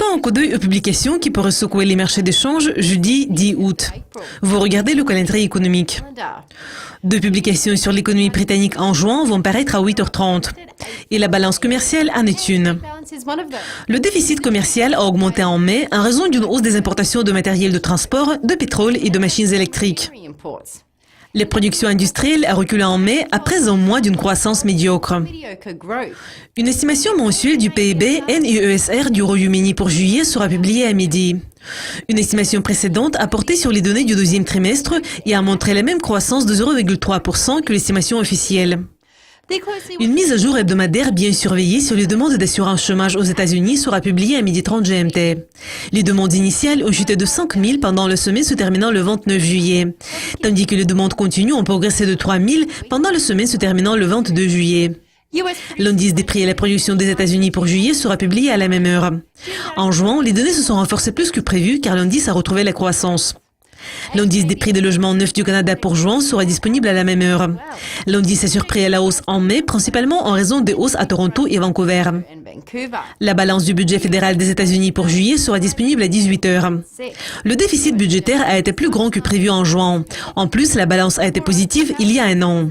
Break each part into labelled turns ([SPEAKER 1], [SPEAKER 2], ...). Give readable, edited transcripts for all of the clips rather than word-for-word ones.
[SPEAKER 1] Jetons un coup d'œil aux publications qui pourraient secouer les marchés d'échange jeudi 10 août. Vous regardez le calendrier économique. Deux publications sur l'économie britannique en juin vont paraître à 8h30. Et la balance commerciale en est une. Le déficit commercial a augmenté en mai en raison d'une hausse des importations de matériel de transport, de pétrole et de machines électriques. Les productions industrielles a reculé en mai après un mois d'une croissance médiocre. Une estimation mensuelle du PIB NUESR du Royaume-Uni pour juillet sera publiée à midi. Une estimation précédente a porté sur les données du deuxième trimestre et a montré la même croissance de 0,3% que l'estimation officielle. Une mise à jour hebdomadaire bien surveillée sur les demandes d'assurance chômage aux États-Unis sera publiée à 12h30 GMT. Les demandes initiales ont chuté de 5 000 pendant le sommet se terminant le 29 juillet, tandis que les demandes continues ont progressé de 3 000 pendant le sommet se terminant le 22 juillet. L'indice des prix à la production des États-Unis pour juillet sera publié à la même heure. En juin, les données se sont renforcées plus que prévu car l'indice a retrouvé la croissance. L'indice des prix des logements neufs du Canada pour juin sera disponible à la même heure. L'indice a surpris à la hausse en mai, principalement en raison des hausses à Toronto et Vancouver. La balance du budget fédéral des États-Unis pour juillet sera disponible à 18h. Le déficit budgétaire a été plus grand que prévu en juin. En plus, la balance a été positive il y a un an.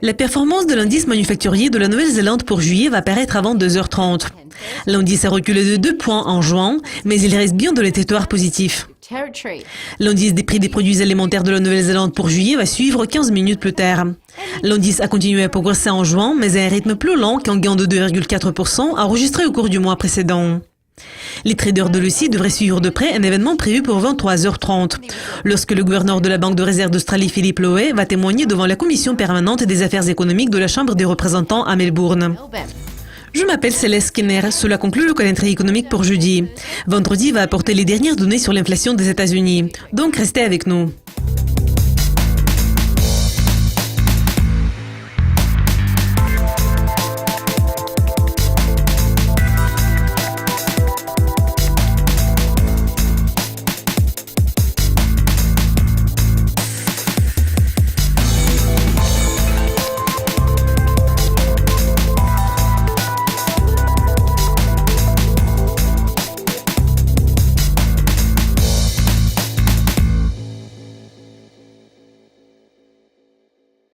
[SPEAKER 1] La performance de l'indice manufacturier de la Nouvelle-Zélande pour juillet va paraître avant 2h30. L'indice a reculé de 2 points en juin, mais il reste bien dans le territoire positif. L'indice des prix des produits alimentaires de la Nouvelle-Zélande pour juillet va suivre 15 minutes plus tard. L'indice a continué à progresser en juin, mais à un rythme plus lent qu'un gain de 2,4% enregistré au cours du mois précédent. Les traders de Lucie devraient suivre de près un événement prévu pour 23h30, lorsque le gouverneur de la Banque de réserve d'Australie, Philippe Lowe, va témoigner devant la Commission permanente des affaires économiques de la Chambre des représentants à Melbourne. Je m'appelle Céleste Skinner. Cela conclut le calendrier économique pour jeudi. Vendredi va apporter les dernières données sur l'inflation des États-Unis. Donc restez avec nous.